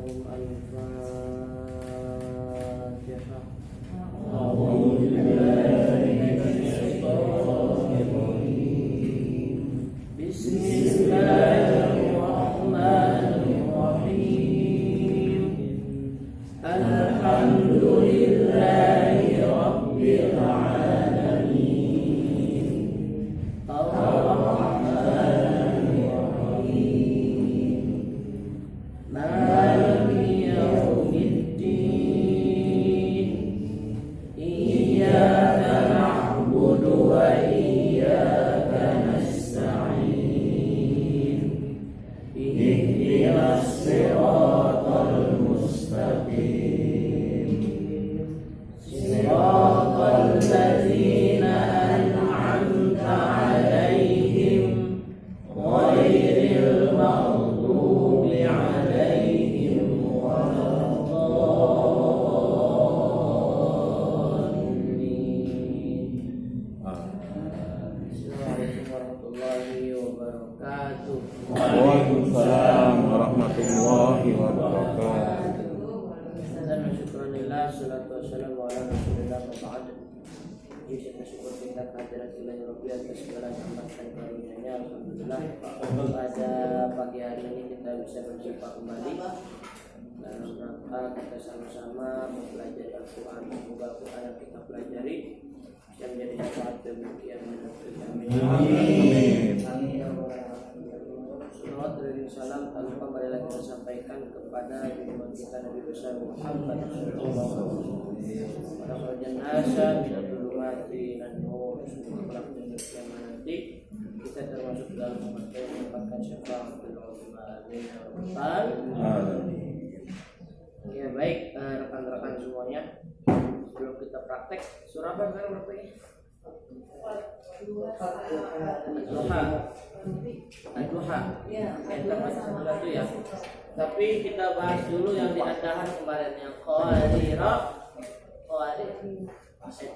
lahum al-Fatihah. Bismillahirrahmanirrahim. Alhamdulillahi Rabbil Alamin. Ar-Rahmanir-Rahim. Maliki Yaumiddin. Iyyaka na'budu wa iyyaka nasta'in. Ihdinas siratal mustaqim. Siratal ladzina an'amta 'alaihim ghairil maghdubi 'alaihim waladdallin. Assalamualaikum warahmatullahi wabarakatuh. Waalaikumsalam warahmatullahi wabarakatuh. Dan syukurillah, salatu wassalamu ala rasulillah wa ba'd. Kita bersyukur kita kehadirat Ilahi Rabbi atas segala nikmat dan karunia-Nya. Alhamdulillah pada pagi hari ini kita bisa berjumpa kembali dalam rangka kita sama-sama mempelajari Al-Quran. Semoga Al-Quran yang kita pelajari bisa menjadi syafaat bagi yang menuntut. Salawat dan salam tak lupa marilah kita sampaikan kepada junjungan kita Nabi besar Muhammad sallallahu alaihi wasallam. Pada kerajaan nasa minadul mati dan nur semoga kelak di kiamat nanti kita termasuk dalam umat yang mendapatkan syafaat dari Allah. Amin. Ya baik rekan-rekan semuanya, sebelum kita praktek surah apa sekarang berapa ini? Ad-Duha. Kita masih satu ya. Tapi kita bahas dulu yang di Ad-Dahar kemarin yang Qawarira.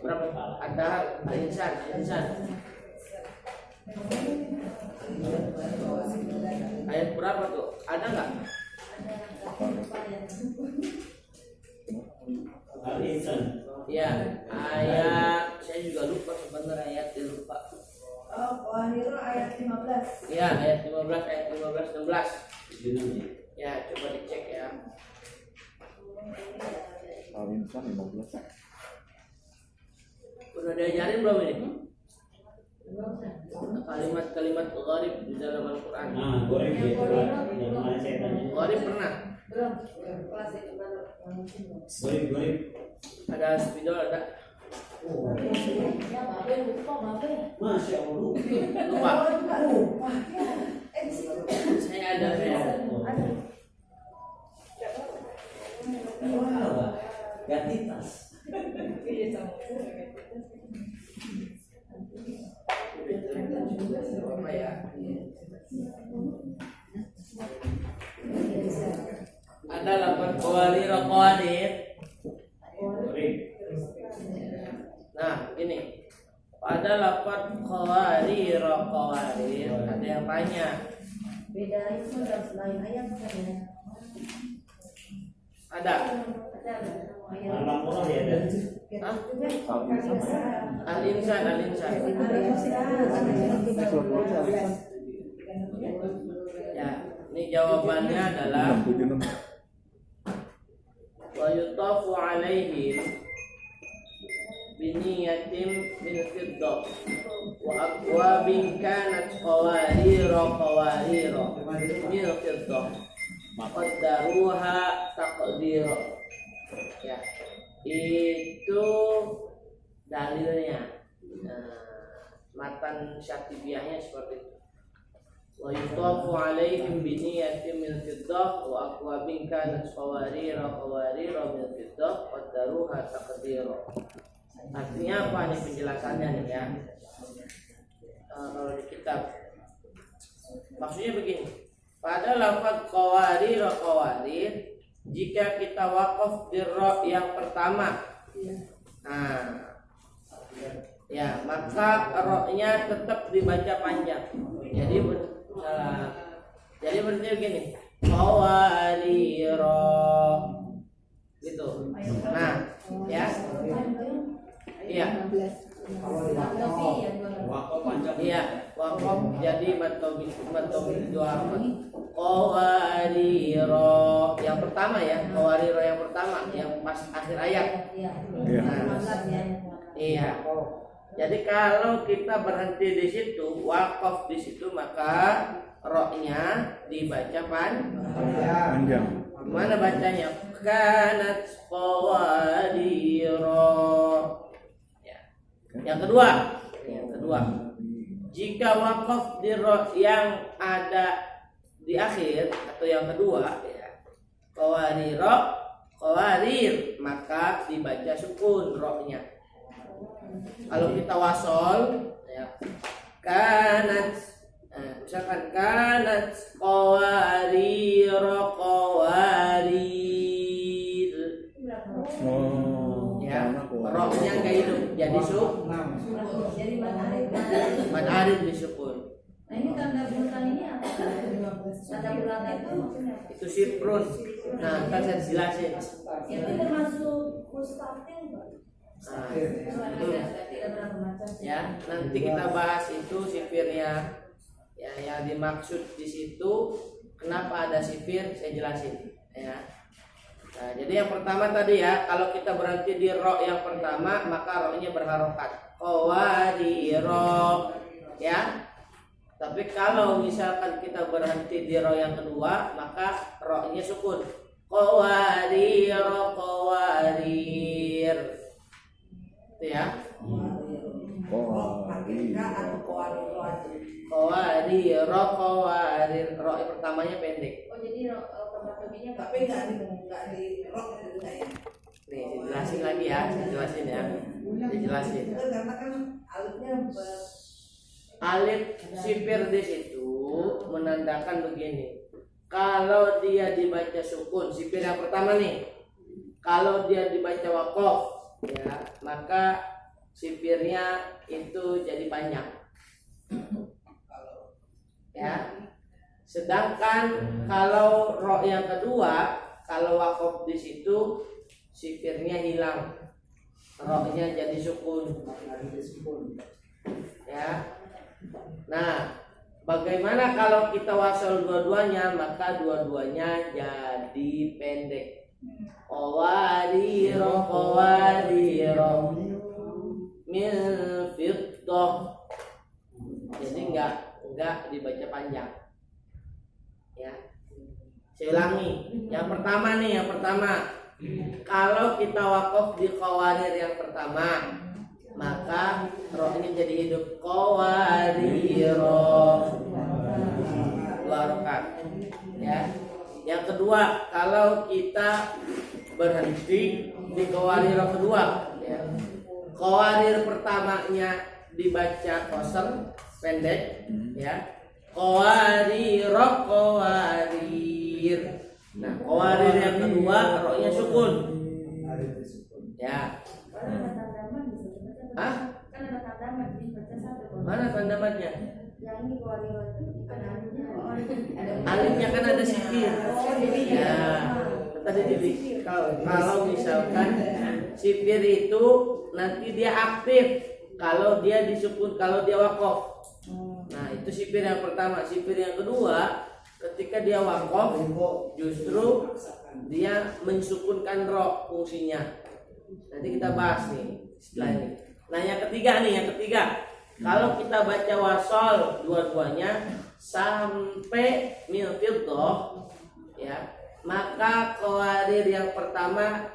Berapa? Ad-Dahar, Al-Insan. Ayat berapa tuh? Ada nggak? Al-Insan. Ya, ayat saya juga lupa sebenarnya ayatnya lupa. Qawarira ayat 15. Ya, ayat 15, ayat 15, 16. Ya, coba dicek ya. Al-Insan 15. Udah diajarin belum ini? Kalimat-kalimat gharib di dalam Al-Quran. Nah, goreng gitu kan. Yang mana saya tanya. Gharib pernah? Belum. Kelas itu baru. Goreng. Ada spidol ada? Ya, Babe lupa, Babe. Masya Allah. Lupa? Lupa. Di situ. Saya ada ya. Ada. Wah, ganti tas. Iya, sama. Apa ya? Ada lapar Qawarira Qawarir. Goreng. Nah, ini pada lafaz Qawarira Qawarir ada yang tanya. Beda itu dan selain ayat kan ya. Ada Al-Murah ya ada. Hah? Al-Insan. Al-Insan. Ya, ini jawabannya adalah 76. wa yutafu alaihim biniyatin min fiddah wa aqwabin kanat qawarira min fiddah qaddaruha taqdira. Ya, itu dalilnya. Matan Syatibiyahnya seperti itu. Wa yutafu alaihim biniyatin min fiddah wa aqwabin kanat qawarira min fiddah qaddaruha taqdira. Artinya apa nih penjelasannya nih ya? Kalau di kitab maksudnya begini. Pada lafaz qawarira jika kita wakaf di ra yang pertama, nah ya maka ra-nya tetap dibaca panjang. Jadi berarti begini, qawarira dua harokat. Qawariro yang pertama ya, qawariro yang pertama yang pas akhir ayat. Iya. Iya. Iya. Jadi kalau kita berhenti di situ, wakaf di situ, maka roknya dibaca Panjang. Gimana bacanya? Kanat qawadiro. Ya. Yang kedua, jika wakaf di ro yang ada di akhir atau yang kedua, ya, qawarir, maka dibaca sukun roknya. Kalau kita wasol, ya, kanat, misalkan kanat qawarir. Oh. Ya, roknya nggak hidup, jadi Jadi matahari. madarin disukun. Nah ini tanda bulan ini apa? Tanda bulan itu maksudnya apa? Itu sifrun. Nah, ntar saya jelasin. Itu termasuk mustafil nggak? Nah, Tidak berapa macam. ya, nanti kita bahas itu sifirnya. Ya, yang dimaksud di situ kenapa ada sifir saya jelasin. Ya. Nah, jadi yang pertama tadi ya, kalau kita berhenti di ro yang pertama, maka ro-nya berharokat. Qawadiro, ya. Tapi kalau misalkan kita berhenti di ro yang kedua, maka ro-nya sukun. Qawadiro, qawarir. Itu ya. Qawarir, ro pertamanya pendek. Oh jadi pertama-taminya Tapi nggak di rock gitu ya. Nih, dijelasin lagi ya, dijelasin ya. Dijelasin. Itu karena kan alifnya Alif sifir di situ menandakan begini. Kalau dia dibaca sukun, sifir yang pertama nih. Kalau dia dibaca wakof, ya, maka sifirnya itu jadi panjang. Ya. Sedangkan kalau ro yang kedua, kalau wakof di situ sifirnya hilang. Ro-nya jadi sukun. Ya. Nah, bagaimana kalau kita wasol dua-duanya? Maka dua-duanya jadi pendek. Qawadiro min fiddah. Jadi enggak dibaca panjang. Ya. Saya ulangi. Yang pertama nih, yang pertama. Kalau kita wakaf di qawarir yang pertama, maka rohnya jadi hidup. Qawariro, dua rakaat. Ya. Yang kedua, kalau kita berhenti di qawariro kedua, ya. Qawarir pertamanya dibaca qasr pendek, ya. Qawariro, qawarir. Nah, qawarir yang kedua rohnya sukun. Ya. Hah? Kan ada tanda dibaca satu. Mana tanda madnya? Yang ini keluarga itu ada alifnya. Alifnya kan ada sifir. Ya. Tadi kalau misalkan sifir itu nanti dia aktif kalau dia disukun, kalau dia wakof. Nah, itu sifir yang pertama. Sifir yang kedua, ketika dia wakof justru dia mensukunkan ro fungsinya. Nanti kita bahas nih setelah ini. Nah, yang ketiga nih, kalau kita baca wasol dua-duanya sampai mil fiddah, ya, maka qawarir yang pertama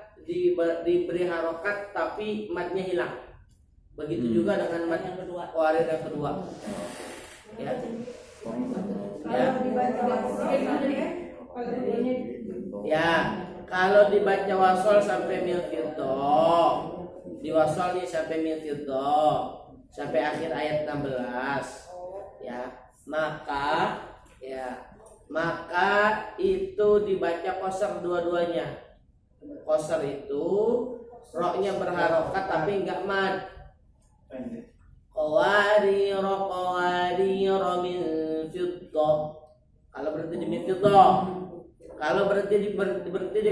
diberi harokat tapi matnya hilang. Begitu juga dengan mat yang kedua, qawarir yang kedua. Ya. Ya. Ya, kalau dibaca wasol sampai mil fiddah, diwasol nih sampai mil fiddah, sampai akhir ayat 16, ya, maka itu dibaca qasr dua-duanya. Qasr itu roknya berharokat tapi enggak mad. Qawariro min fiddah. Kalau berhenti di min fiddah. Kalau berhenti di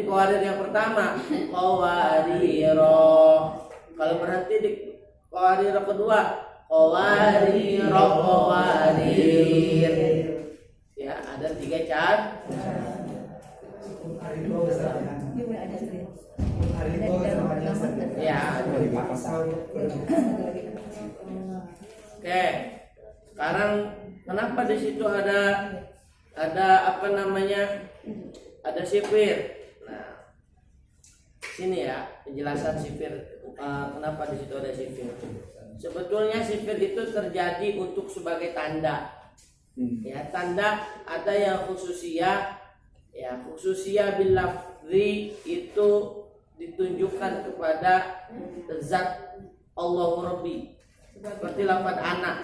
qawarir yang pertama, qawariro. Kalau berhenti di qawarir kedua, qawarir. Ya. 3 cat. Ya. Oke. Sekarang kenapa di situ ada apa namanya? Ada sipir. Nah, sini ya penjelasan sipir. Kenapa di situ ada sipir? Sebetulnya sipir itu terjadi untuk sebagai tanda. Ya, tanda ada yang khususiyah. Ya, khususiyah bil lafzi itu ditunjukkan kepada zat Allahu Rabbi. Seperti lafaz anak.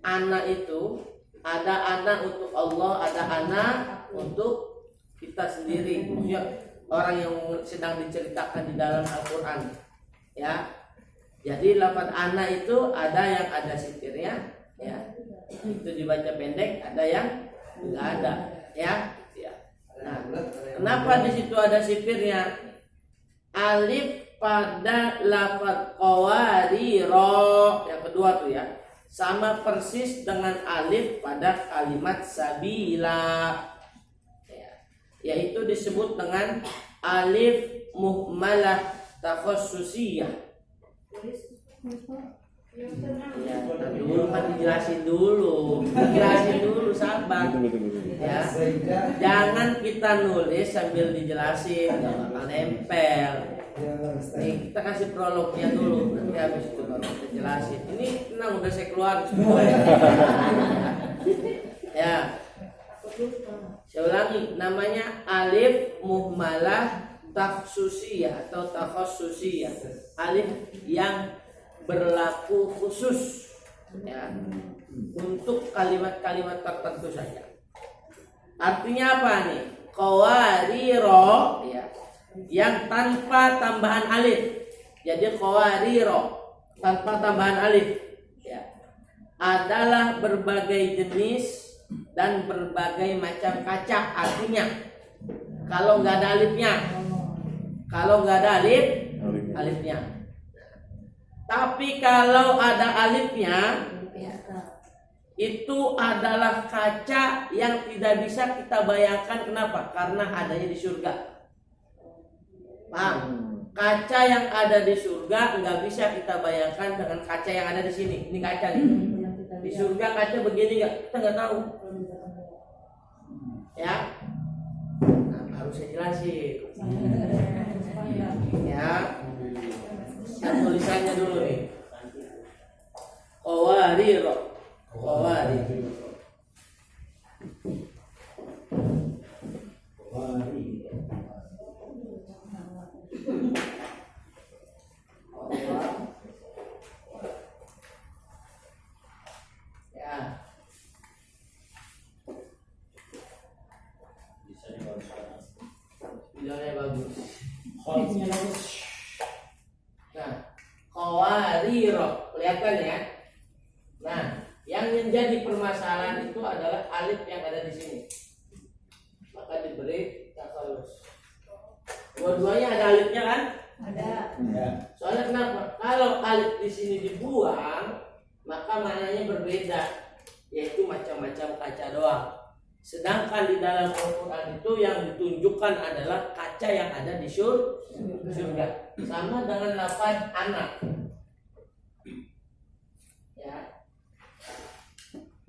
Anak itu ada anak untuk Allah, ada anak untuk kita sendiri. Maksudnya orang yang sedang diceritakan di dalam Al-Qur'an. Ya. Jadi lafaz anak itu ada yang ada sipirnya, ya. Itu dibaca pendek, ada yang enggak ada, ya. Nah, kenapa di situ ada sipirnya? Alif pada lafaz qawariro yang kedua tuh ya, sama persis dengan alif pada kalimat sabila, ya. Yaitu disebut dengan alif muhmalah takhassusiyah. Ya, dulu kan dijelasin dulu, sabar. Ya, jangan kita nulis sambil dijelasin, nggak bakal nempel. Nih, kita kasih prolognya dulu, nanti habis itu baru kita jelasin. Ini tenang, udah saya keluar semua. Ya, saya ulangi, namanya alif muhmalah takhsusiyah atau takhassusiyah. Alif yang berlaku khusus, ya, untuk kalimat-kalimat tertentu saja. Artinya apa nih? Qawariro, ya, yang tanpa tambahan alif. Jadi qawariro tanpa tambahan alif, ya, adalah berbagai jenis dan berbagai macam kaca. Artinya kalau nggak ada alifnya, alifnya. Tapi kalau ada alifnya, itu adalah kaca yang tidak bisa kita bayangkan. Kenapa? Karena adanya di surga. Paham? Kaca yang ada di surga nggak bisa kita bayangkan dengan kaca yang ada di sini. Ini kaca nih. Di surga kaca begini nggak? Kita nggak tahu. Ya. Nah, harus saya jelasin. Ya. Lihat tulisannya dulu nih. Qawariro. Ya. Videonya bagus. Nah, qawariro, kelihatan ya. Nah, yang menjadi permasalahan itu adalah alif yang ada di sini. Maka diberi takhallus. Dua-duanya ada alifnya kan? Ada. Soalnya kenapa? Kalau alif di sini dibuang, maka maknanya berbeda, yaitu macam-macam kaca doang. Sedangkan di dalam Al-Quran itu yang ditunjukkan adalah kaca yang ada di surga. Sama dengan lafaz anak. Ya.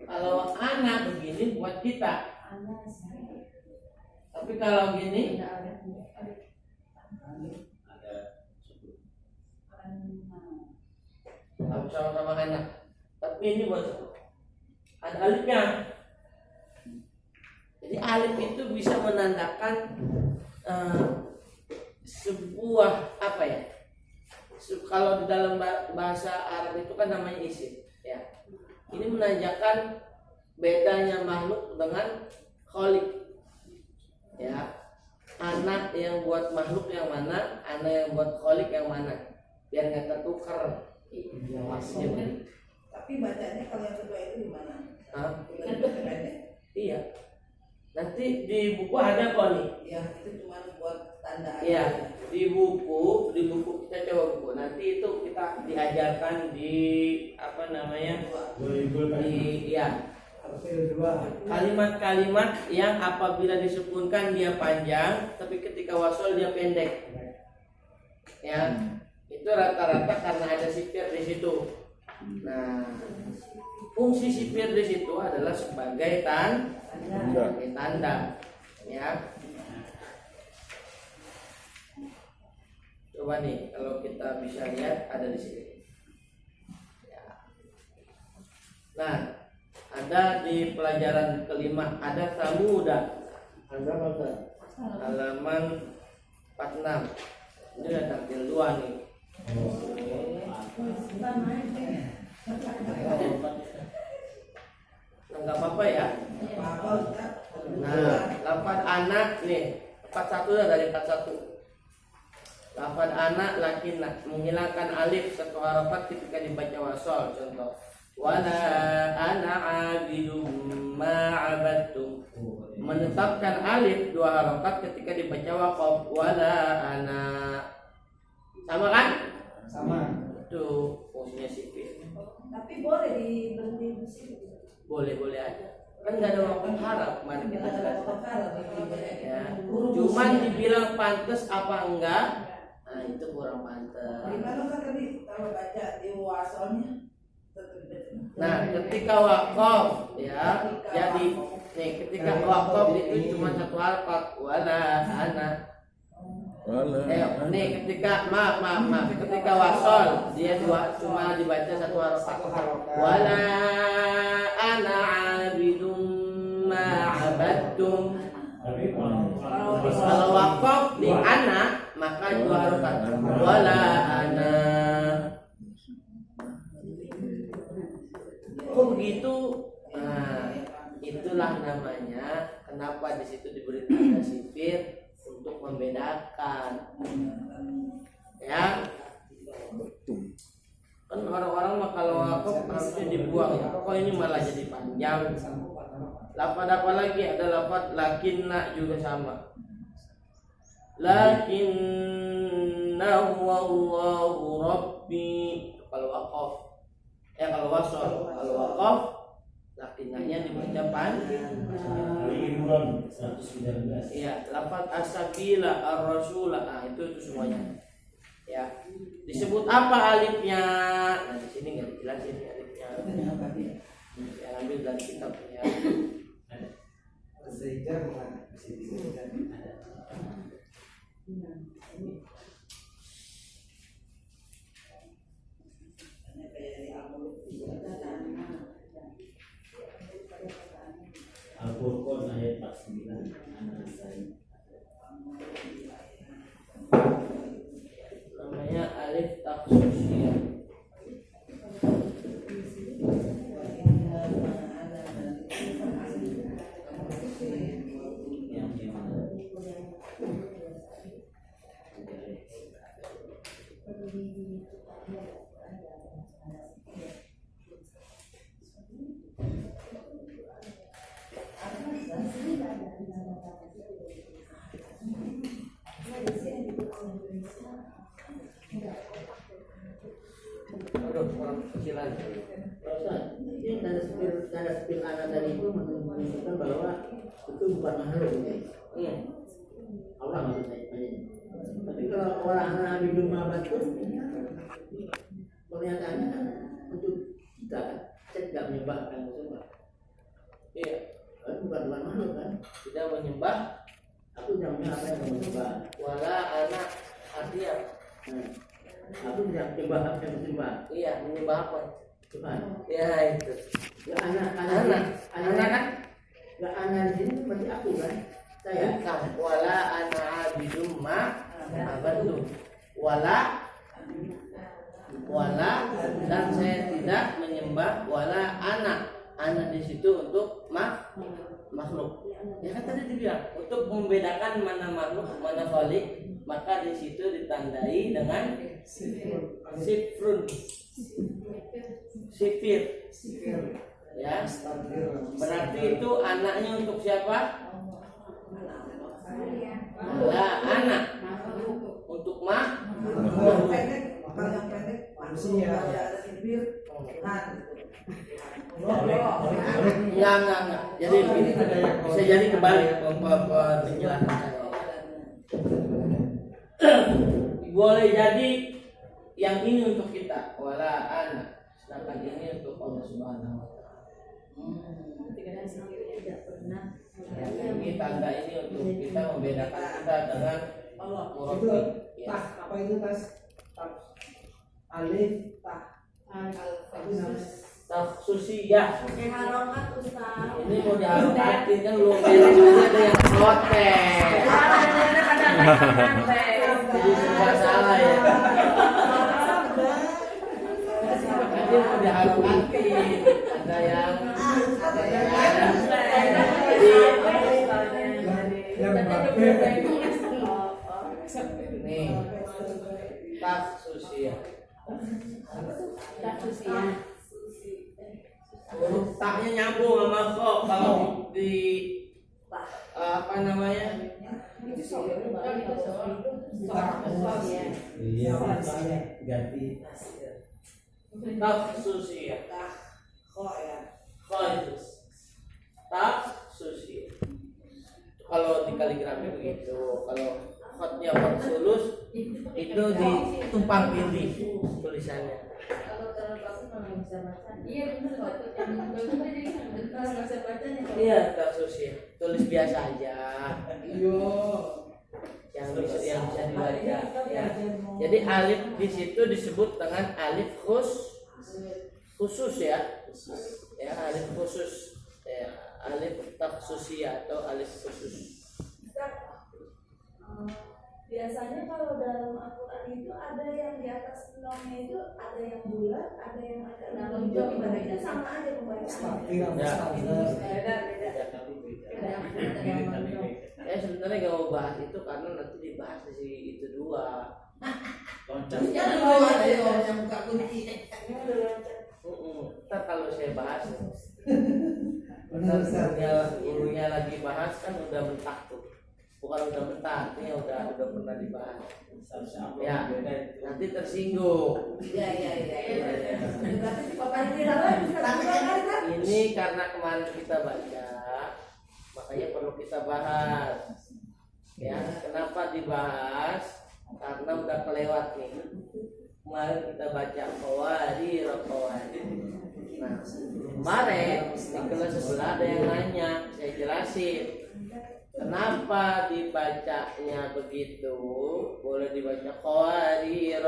Kalau anak begini buat kita. Tapi kalau gini sama-sama anak. Tapi ini buat ada alifnya. Jadi alif itu bisa menandakan sebuah apa ya? Kalau di dalam bahasa Arab itu kan namanya isim, ya. Ini menandakan bedanya makhluk dengan khaliq. Ya. Anak yang buat makhluk yang mana, anak yang buat khaliq yang mana. Biar enggak tertukar. Maksudnya. Tapi bacanya kalau yang kedua itu di mana? Iya. Nanti di buku ada kok nih. Ya, itu cuma buat tanda aja. Iya, di buku kita coba buku. Nanti itu kita diajarkan di apa namanya? Di ya. Kalimat-kalimat yang apabila disukunkan dia panjang, tapi ketika wasol dia pendek. Ya, itu rata-rata karena ada sifir di situ. Nah, fungsi sifir di situ adalah sebagai tanda. Ya. Coba nih, kalau kita bisa lihat ada di sini. Ya. Nah, ada di pelajaran kelima ada Samuda. Halaman 46. Ini ada tampil 2 nih. Enggak apa-apa ya. Nah, lafaz anak nih, 41 dari 41. Lafaz anak lakinna menghilangkan alif satu harakat ketika dibaca wasol. Contoh, wala ana abidum ma'abadtum. Menetapkan alif 2 harakat ketika dibaca waqaf. Wala ana. Sama kan? Sama. Itu fungsinya sifir. Tapi boleh berhenti di situ. Boleh aja. Kan nggak ada waqaf harap. Mari kita jelaskan. Ya. Cuman dibilang pantas apa enggak? Nah, itu kurang pantas. Gimana kan tadi kalau baca di wasolnya? Nah, ketika waqaf ya, jadi nih ketika waqaf itu cuma satu harakat wala ana. Nih ketika maaf ketika wasol dia cuma dibaca satu harakat wala ana abidum ma'abadtum. Kalau waqaf di ana maka 2 harakat wala ana. Oh begitu. Nah, itulah namanya kenapa di situ diberi tanda sifir untuk membedakan. Ya. Kan orang-orang mah kalau waqaf harusnya dibuang ya. Kok ini malah jadi panjang. Lafaz apa lagi? Ada lafaz lakinna juga sama. Lakinna wallahu rabbi. Kalau waqaf kalau wasol, kalau waqaf lakinnanya dibaca panjang. Ali Imran 119. Iya, lafaz as-sabila ar-rasula. Nah, itu semuanya. Ya. Disebut apa alifnya? Nah, di sini enggak dijelasin alifnya. Ya, ambil dari kitabnya. Al-Furqan ayat 49. Namanya alif taksusiyah. Orang kecilan. Ini tanda sepil anak tadi itu menunjukkan bahwa itu bukan makhluk. Allah maksudnya. Tapi kalau orang anak abidul ma'abad itu pernyataannya kan untuk kita tidak menyembahkan semua. Iya, kan bukan makhluk kan? Tidak menyembah. Aku jamnya apa yang menyembah? Wala anak artinya. Aku tidak menyembah. Iya, menyembah apa? Tuhan. Ya itu. Ya anak kan? Ya anak di sini seperti aku kan? Saya kan. Wala ana abidum ma'abadtum. Wala dan saya tidak menyembah wala anak di situ untuk makhluk. Ya kan tadi dibilang untuk membedakan mana makhluk mana khalik, maka di situ ditandai dengan sifir. Ya, berarti itu anaknya untuk siapa? Anak untuk Kalau yang pendek manusia. Ada sipir Tuhan. Enggak. Jadi begini, bisa jadi kebalik penjelasan saya. Boleh jadi yang ini untuk kita, wala ana, sedangkan ini untuk Allah Subhanahu wa taala. Ini tanda ini untuk kita membedakan kita dengan Allah. murabbi. Itu tah, apa itu tas? Alif tah. Takhsusiyah. Harokat Ustaz. Ini mau diharokatin kan belum beres aja ada yang protes. Jadi semua salah ya. Jadi mau diharokatin ada yang nih takhsusiyah. Huruf taknya nyambung sama kok kalau di apa namanya? Iya, ganti. Takhsusiyah. Takhsusiyah. Kalau di kaligrafi begitu, kalau khotnya khot sulus itu ditumpang pilih tulisannya. Kalau terlalu bagus nggak bisa baca. Iya benar. Kalau nggak bisa bacanya. Iya, takhsusiyah. Tulis biasa aja. Iyo. Yang bisa dibaca. Ya. Jadi alif di situ disebut dengan alif khusus ya. Ya, alif khusus. Ya, alif takhsusiyah atau alif khusus. Biasanya kalau dalam Al-Quran itu ada yang di atas nolnya itu ada yang bulat, ada yang agak hijau, itu sama aja pembacaannya. Ya sebenarnya gak mau bahas itu karena nanti dibahas di itu dua. Loncat. Ada yang buka kunci. Ntar kalau saya bahas, Benar, Ustaz. gurunya lagi bahas kan udah mentak tuh. Bukan udah mentak, ini udah pernah dibahas. Ya, nanti tersinggung. Ini karena kemarin kita baca, makanya perlu kita bahas. Ya, kenapa dibahas? Karena udah kelewat nih. Kemarin kita baca qawari. Nah, kemarin di kelas sebelah ada yang nanya, saya jelasin. Kenapa dibacanya begitu? Boleh dibaca qawarir.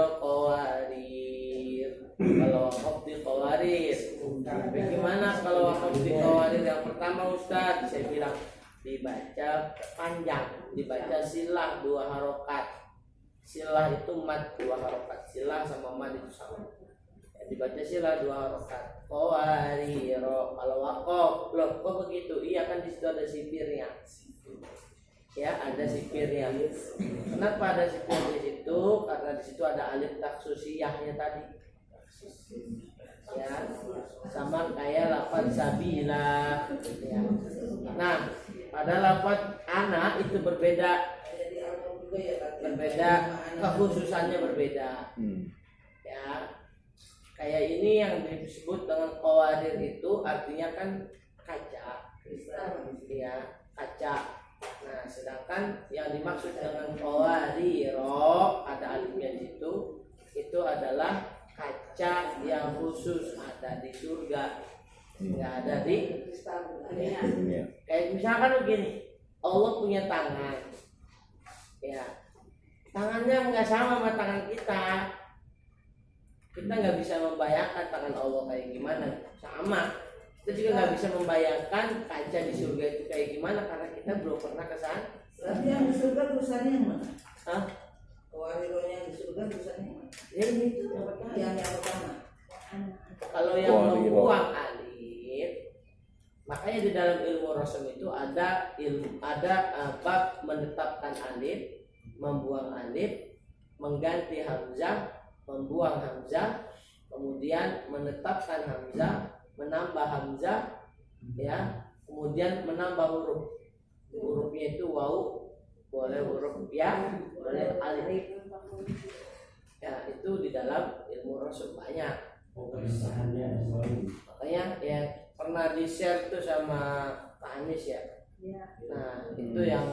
Kalau wakaf di qawarir. Bagaimana kalau wakaf di qawarir yang pertama Ustaz? Saya bilang dibaca panjang, dibaca silah 2 harokat. Silah itu mad 2 harokat. Silah sama mad itu sama. Ya, dibaca silah 2 harokat. Qawarir. Kalau wakaf, loh kok begitu? Iya kan di situ ada sipirnya. Ya, ada sipirnya. Kenapa ada sipir di situ? Karena di situ ada alif takhsusiyahnya tadi. Ya, sama kayak lafaz sabila. Ya. Nah, pada lafaz anak itu berbeda, kekhususannya berbeda. Ya, kayak ini yang disebut dengan qawarir itu artinya kan kaca. Ya, kaca. Nah, sedangkan yang dimaksud dengan qawariro ada alifnya di situ, itu adalah kaca yang khusus ada di surga, nggak ada di dunia. Kayak misalkan begini, Allah punya tangan, ya tangannya nggak sama tangan kita. Kita nggak bisa membayangkan tangan Allah kayak gimana, sama. Kita juga nggak bisa membayangkan kaca di surga itu kayak gimana karena kita belum pernah ke sana. Berarti yang di surga tulisannya yang mana? Hah? Qawarirnya yang di surga tulisannya yang mana? Ya itu yang pertama. Kalau yang membuang alif, makanya di dalam ilmu rasul itu ada bab menetapkan alif, membuang alif, mengganti hamzah, membuang hamzah, kemudian menetapkan hamzah, menambah hamzah, ya, kemudian menambah huruf. Hurufnya itu waw, boleh huruf ya, boleh alif. Ya, itu di dalam ilmu rasul banyak. Perusahaannya Makanya ya pernah di share tuh sama Pak Anies ya. Nah itu yang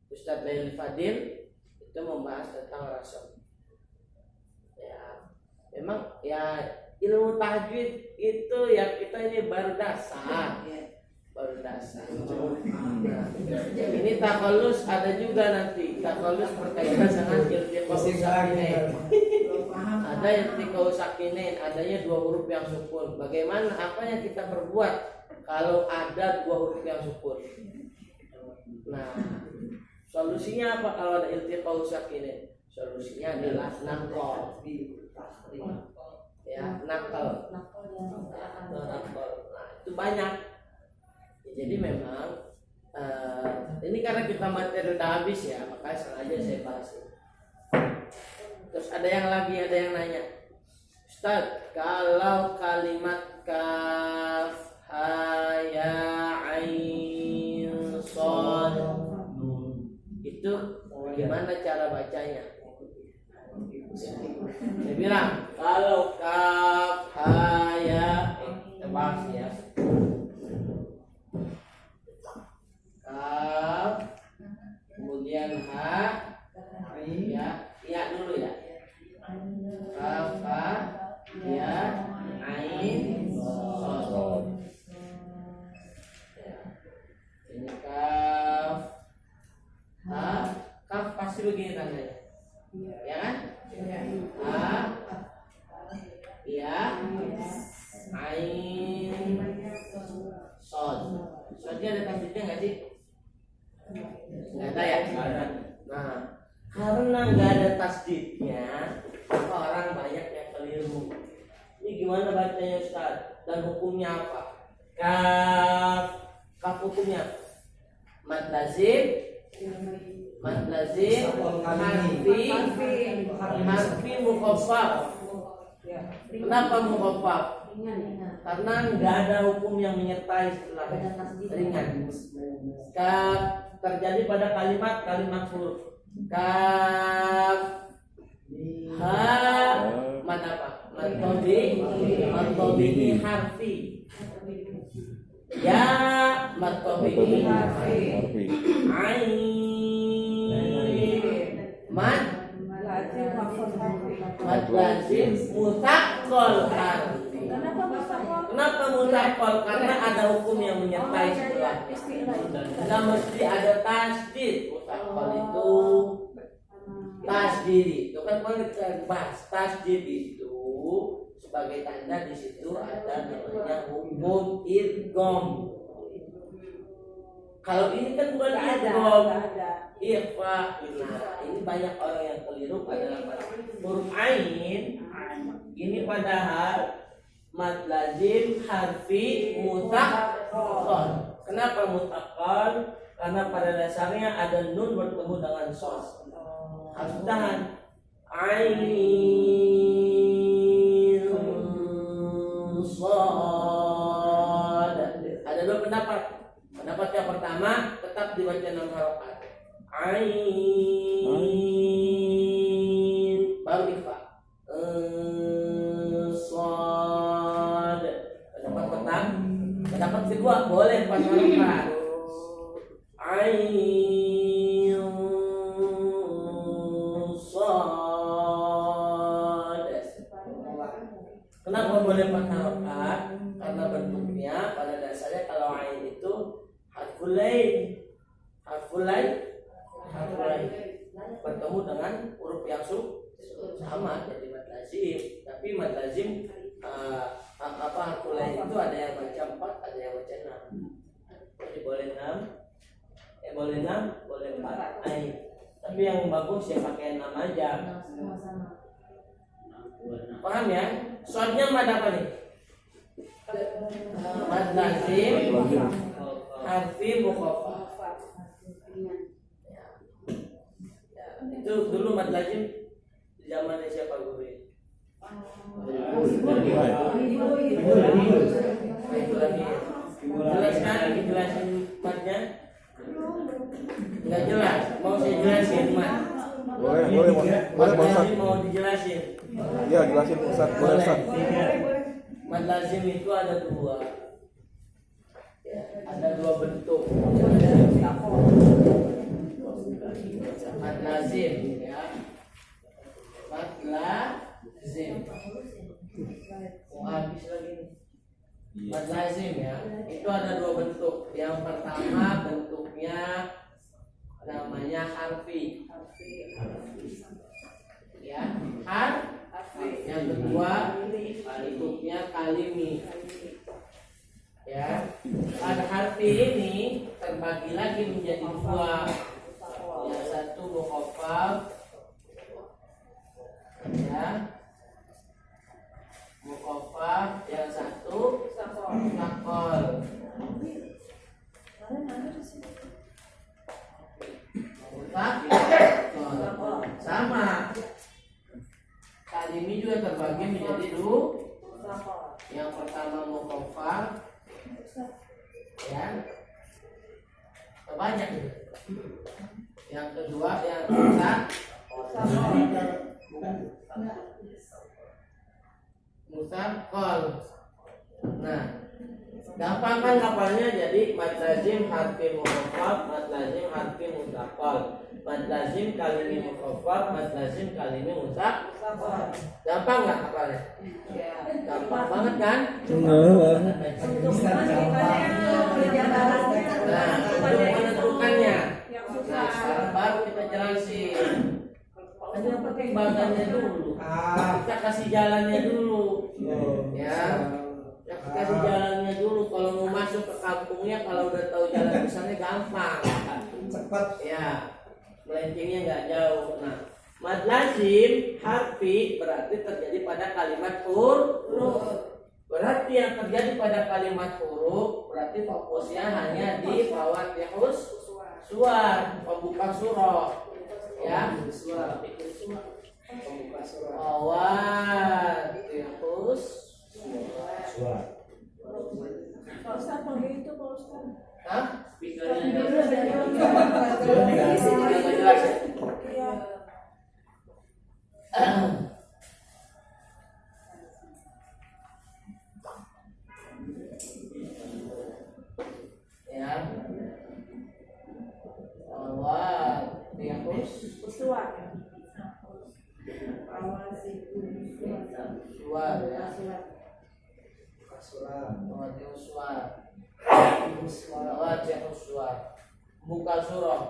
Ustadz Lail Fadil itu membahas tentang rasul. Ya memang ya ilmu tahajud itu ya kita ini baru dasar. Baru dasar. Nah, ini takalus ada juga nanti takalus berkaitan dengan iltiqa'u sakinain. Ada iltiqa'u sakinain, adanya dua huruf yang sukun. Bagaimana apa yang kita perbuat kalau ada dua huruf yang sukun? Nah, solusinya apa kalau ada iltiqa'u sakinain? Solusinya adalah nakal. Ya, nakal. Nakal. Nah, itu banyak. Jadi memang ini karena kita materi udah habis ya, makanya sengaja saya bahas. Terus ada yang nanya, Ustaz, kalau kalimat kaf ha ya ain shad itu gimana cara bacanya? Saya bilang kalau kaf ha ya bahas ya. Kaf, kemudian ha, ya dulu ya. Kaf, ha, ya, ain, shad. Ya. Ini kaf, ha, kaf pasti begini tandanya, ya kan? Ha, ya, ain, shad. Shadnya ada tasdidnya nggak sih? Nggak ada ya? Nah, karena nggak ada tasdidnya, maka orang banyak yang keliru. Ini gimana bacanya Ustaz? Dan hukumnya apa? Kaf hukumnya mad lazim, harfi mukhaffaf. Kenapa mukhaffaf? Karena nggak ada hukum yang menyertai setelah ringan. Kaf terjadi pada kalimat huruf. Kaf, ha, mad apa? Mad tabi'i harfi. Ya, mad tabi'i harfi. Ain, mad lazim mutaqqal harfi. Kenapa mutaqqal? Karena ada hukum yang menyertai setelahnya. Tidak mesti ada tasdid. Mutaqqal itu tasdid itu kan kita bahas tasdid itu sebagai tanda di situ ada namanya hukum idgham. Kalau ini kan bukan idgham, ikhfa. Nah, ini banyak orang yang keliru pada huruf ain. Ini padahal mad lazim harfi mutaqqal. Kenapa mutaqqal? Karena pada dasarnya ada nun bertemu dengan shad. Harus tahan. Ain shad. Ada dua pendapat. Pendapat yang pertama tetap dibaca 6 harokat. Ain baru ikhfa. Shad. Pendapat kedua boleh 4 harokat. Ain shad. Kenapa boleh 4 harokat? Karena bentuknya pada dasarnya kalau ain itu harful lain bertemu dengan huruf yang sama jadi mad lazim. Tapi mad lazim harful lain itu ada yang baca 4, ada yang baca 6. Jadi boleh 6, boleh 4 ain. Tapi yang bagus ya pakai 6 aja. Paham ya? Soalnya mad apa nih? Mad lazim harfi mukhaffaf. Itu dulu mad lazim di zamannya siapa guru ini? Jelasin madnya? Nggak jelas. Mau saya jelasin mad. Boleh, Pak Mad Ustaz. lazim mau dijelasin. Iya, jelasin Ustaz. Boleh Ustaz. Mad lazim itu ada dua. Ya, ada dua bentuk. Mad lazim ya. Mad lazim. Habis lagi nih. Mad lazim ya. Itu ada dua bentuk. Yang pertama bentuknya namanya harfi. Ya, harfi. Yang kedua bentuknya kalimi. Ya, pada harfi ini terbagi lagi menjadi dua. Yang satu mukhaffaf, ya, mukhaffaf. Yang satu sakol. Sama. Kalimi juga terbagi menjadi dua. Yang pertama mukhaffaf, ya, banyak. Yang kedua yang musakol. Nah, gampang kan ngapalnya, jadi mad lazim harfi mukhaffaf, mad lazim harfi musakol, mad lazim kalimi mukhaffaf, mad lazim kalimi musakol. Gampang nggak ngapalnya? Gampang banget kan? Nah, untuk menentukannya, nah sekarang baru kita jelasin. Ada pertimbangannya dulu. Kita kasih jalannya dulu, ya. Kita kasih jalannya dulu. Kalau mau masuk ke kampungnya, kalau udah tahu jalan ke sana gampang, Cepat. ya. Melencengnya nggak jauh. Nah, mad lazim harfi berarti terjadi pada kalimat huruf. Berarti yang terjadi pada kalimat huruf berarti fokusnya hanya di fawatihus suwar, pembuka surah. Ya, Pembuka surah. fawatihus Suara. Pak Ustaz, kalau gitu Pak Ustaz. Hah? Speakernya nggak Iya. jelas ya? Iya. Ya, fawatihus Suwar. suwar, ya. Surah. Fawatihus suwar. Fawatihus suwar. Buka surah.